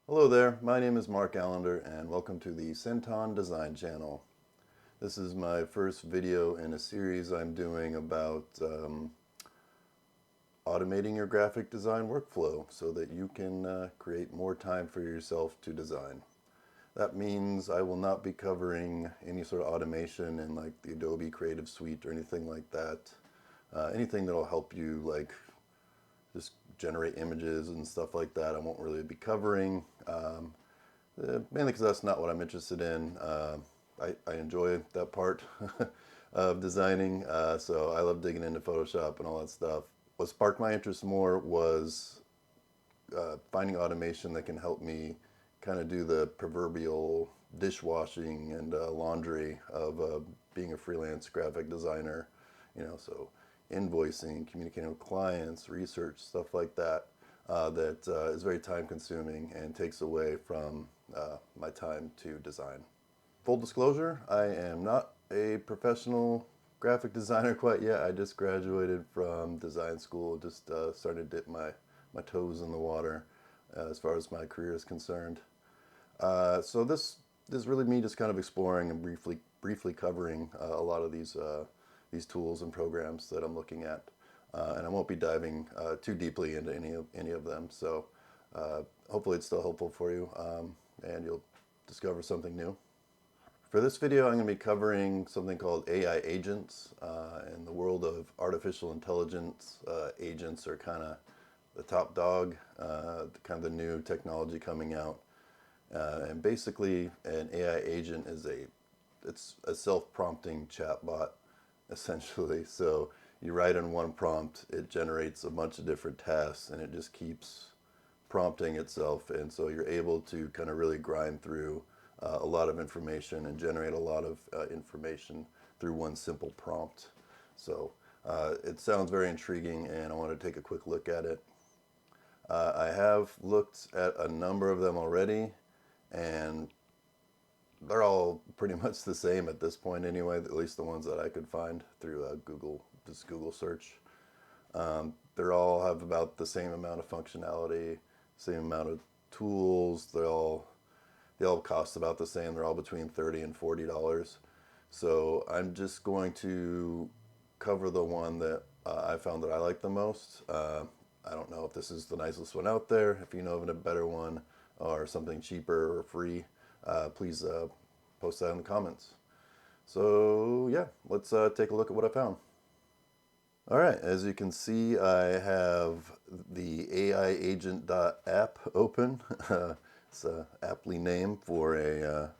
Hello there, my name is Mark Allender and welcome to the Centon Design Channel. This is my first video in a series I'm doing about automating your graphic design workflow so that you can create more time for yourself to design. That means I will not be covering any sort of automation in like the Adobe Creative Suite or anything like that. Anything that'll help you like just generate images and stuff like that I won't really be covering. Mainly because that's not what I'm interested in. I enjoy that part of designing, so I love digging into Photoshop and all that stuff. What sparked my interest more was finding automation that can help me kind of do the proverbial dishwashing and laundry of being a freelance graphic designer. So invoicing, communicating with clients, research, stuff like that. That is very time consuming and takes away from my time to design. Full disclosure, I am not a professional graphic designer quite yet. I just graduated from design school, just started to dip my toes in the water as far as my career is concerned. So this is really me just kind of exploring and briefly covering a lot of these tools and programs that I'm looking at. And I won't be diving too deeply into any of them. So hopefully it's still helpful for you and you'll discover something new. For this video, I'm going to be covering something called AI agents. In the world of artificial intelligence, agents are kind of the top dog, kind of the new technology coming out. And basically, an AI agent it's a self-prompting chatbot, essentially. So you write in one prompt, it generates a bunch of different tasks, and it just keeps prompting itself. And so you're able to kind of really grind through a lot of information and generate a lot of information through one simple prompt. So it sounds very intriguing, and I want to take a quick look at it. I have looked at a number of them already, and they're all pretty much the same at this point anyway, at least the ones that I could find through just Google search. They all have about the same amount of functionality, same amount of tools. They all cost about the same. They're all between $30 and $40. So I'm just going to cover the one that I found that I like the most. I don't know if this is the nicest one out there. If you know of a better one or something cheaper or free, please post that in the comments. So yeah, let's take a look at what I found. All right, as you can see, I have the AIagent.app open. It's aptly named for a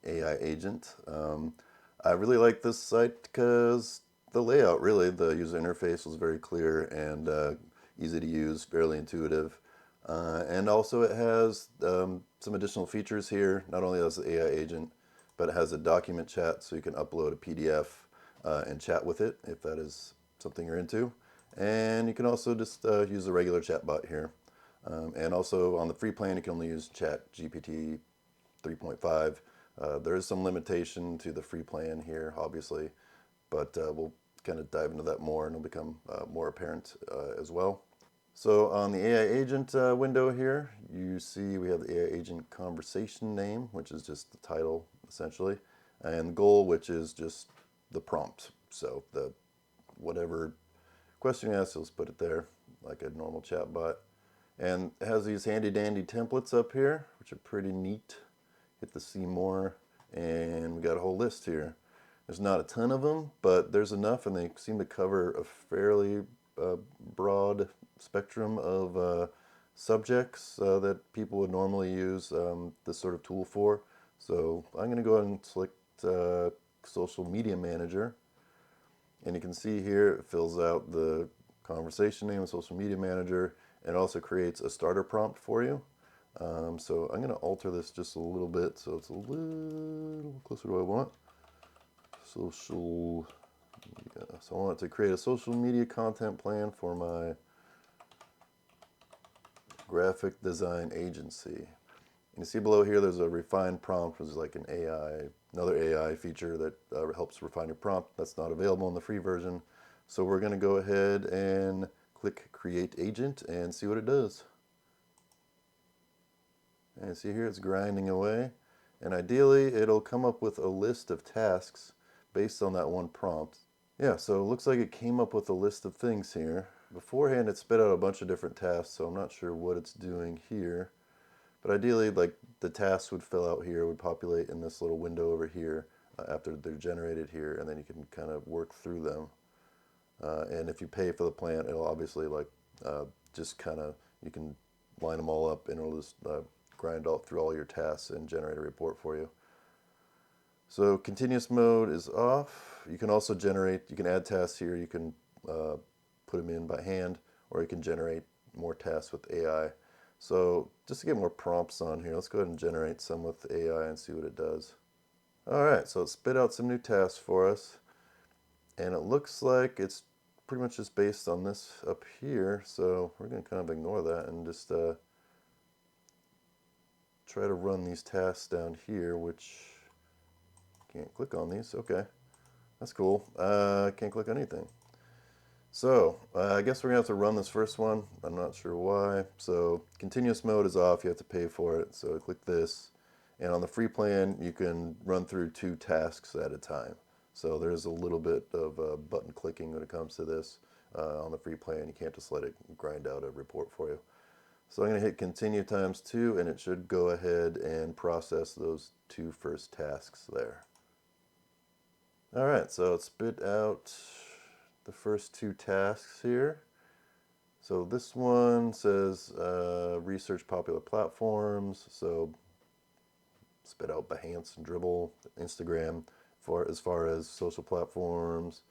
AI agent. I really like this site because the layout, really, the user interface was very clear and easy to use, fairly intuitive. And also it has some additional features here. Not only has the AI agent, but it has a document chat, so you can upload a PDF and chat with it if that is something you're into. And you can also just use the regular chat bot here. And also on the free plan, you can only use Chat GPT 3.5. There is some limitation to the free plan here, obviously, but we'll kind of dive into that more and it'll become more apparent as well. So on the AI agent window here, you see we have the AI agent conversation name, which is just the title essentially, and goal, which is just the prompt. So whatever question you ask, let's put it there like a normal chat bot. And it has these handy dandy templates up here, which are pretty neat. Hit the see more, and we got a whole list here. There's not a ton of them, but there's enough, and they seem to cover a fairly broad spectrum of subjects that people would normally use this sort of tool for. So I'm going to go ahead and select Social Media Manager. And you can see here it fills out the conversation name of Social Media Manager, and it also creates a starter prompt for you. So I'm going to alter this just a little bit so it's a little closer to what I want. Social media. So I want to create a social media content plan for my graphic design agency. And you see below here there's a refined prompt, which is like another AI feature that helps refine your prompt. That's not available in the free version. So we're going to go ahead and click Create Agent and see what it does. And see here it's grinding away. And ideally it'll come up with a list of tasks based on that one prompt. Yeah, so it looks like it came up with a list of things here. Beforehand it spit out a bunch of different tasks, so I'm not sure what it's doing here. But ideally, like the tasks would fill out here, would populate in this little window over here after they're generated here, and then you can kind of work through them. And if you pay for the plan, it'll obviously like just kind of, you can line them all up and it'll just grind all through all your tasks and generate a report for you. So continuous mode is off. You can also generate, you can add tasks here, you can put them in by hand, or you can generate more tasks with AI. So just to get more prompts on here, let's go ahead and generate some with AI and see what it does. All right, so it spit out some new tasks for us, and it looks like it's pretty much just based on this up here, so we're going to kind of ignore that and just try to run these tasks down here, which can't click on these. Okay, that's cool. Can't click on anything. So I guess we're gonna have to run this first one. I'm not sure why. So continuous mode is off. You have to pay for it. So click this, and on the free plan, you can run through 2 tasks at a time. So there's a little bit of button clicking when it comes to this. On the free plan, you can't just let it grind out a report for you. So I'm gonna hit continue times 2, and it should go ahead and process those 2 first tasks there. All right, so it spit out the first 2 tasks here. So this one says research popular platforms. So spit out Behance and Dribble, Instagram, as far as social platforms.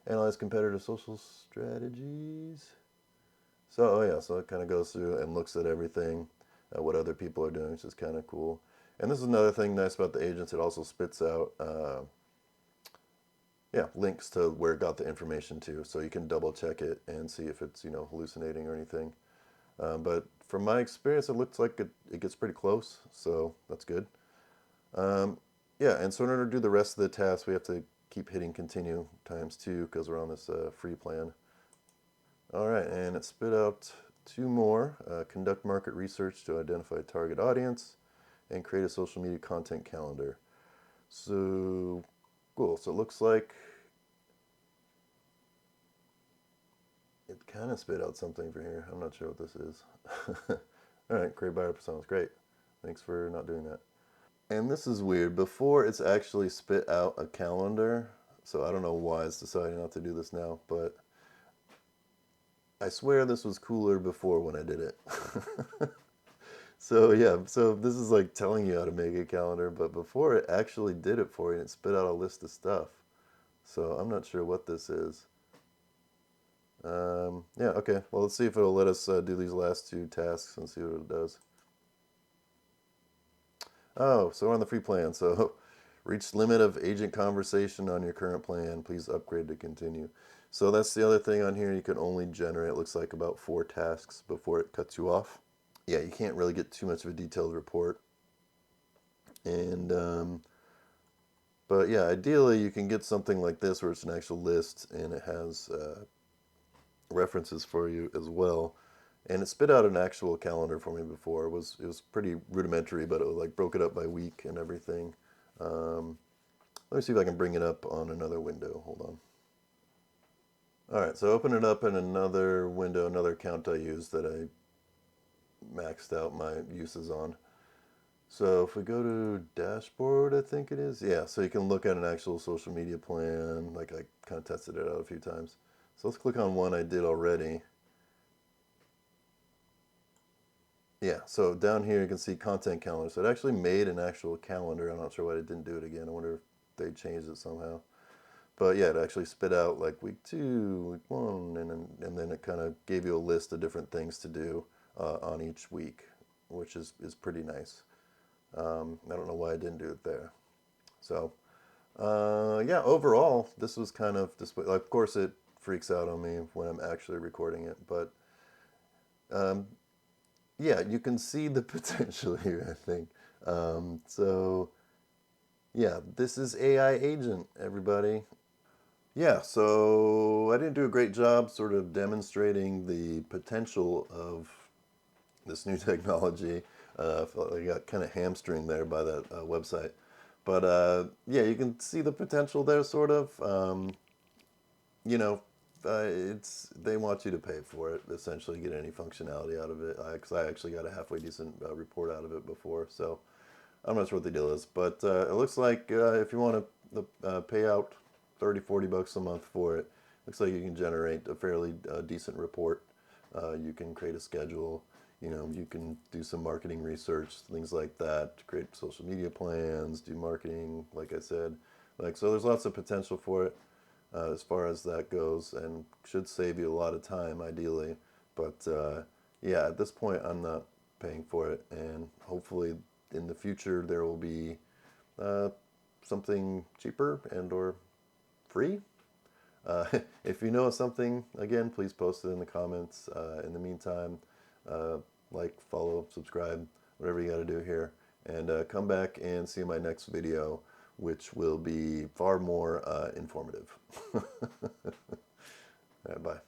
Analyze competitive social strategies. So oh yeah, so it kind of goes through and looks at everything, what other people are doing, which is kind of cool. And this is another thing nice about the agents. It also spits out links to where it got the information to, so you can double check it and see if it's hallucinating or anything. But from my experience, it looks like it gets pretty close, so that's good. Yeah, and so in order to do the rest of the tasks, we have to keep hitting continue times 2 because we're on this free plan. All right, and it spit out 2 more. Conduct market research to identify target audience and create a social media content calendar. So cool. So it looks like it kind of spit out something for here. I'm not sure what this is. All right, create buyer personas. Great. Thanks for not doing that. And this is weird. Before it's actually spit out a calendar. So I don't know why it's deciding not to do this now, but I swear this was cooler before when I did it. So yeah, so this is like telling you how to make a calendar, but before it actually did it for you and it spit out a list of stuff. So I'm not sure what this is. Yeah, okay. Well, let's see if it'll let us do these last 2 tasks and see what it does. Oh, so we're on the free plan. So reach limit of agent conversation on your current plan. Please upgrade to continue. So that's the other thing on here. You can only generate, it looks like, about 4 tasks before it cuts you off. Yeah, you can't really get too much of a detailed report. And but yeah, ideally you can get something like this where it's an actual list and it has references for you as well. And it spit out an actual calendar for me before. It was pretty rudimentary, but it was like broke it up by week and everything. Let me see if I can bring it up on another window. Hold on. All right, so open it up in another window, another account I use that I maxed out my uses on. So if we go to dashboard, I think it is. Yeah, so you can look at an actual social media plan. Like I kind of tested it out a few times. So let's click on one I did already. Yeah, so down here you can see content calendar. So it actually made an actual calendar. I'm not sure why it didn't do it again. I wonder if they changed it somehow. But yeah, it actually spit out like week 2, week 1, and then it kind of gave you a list of different things to do on each week, which is pretty nice. I don't know why I didn't do it there. So yeah, overall, this was kind of display. Like, of course, it freaks out on me when I'm actually recording it, but yeah, you can see the potential here, I think. So yeah, this is AI Agent, everybody. Yeah, so I didn't do a great job sort of demonstrating the potential of this new technology. I felt like I got kind of hamstringed there by that website. But yeah, you can see the potential there, sort of. You know, it's they want you to pay for it, essentially, get any functionality out of it. Because I actually got a halfway decent report out of it before, so I'm not sure what the deal is. But it looks like if you want to pay out 30-40 bucks a month for it, looks like you can generate a fairly decent report. You can create a schedule. You know, you can do some marketing research, things like that, create social media plans, do marketing, like I said. Like, so there's lots of potential for it as far as that goes, and should save you a lot of time, ideally. But yeah, at this point, I'm not paying for it, and hopefully in the future there will be something cheaper and or free. If you know of something, again, please post it in the comments. In the meantime, like, follow, subscribe, whatever you got to do here. And come back and see my next video, which will be far more informative. All right, bye.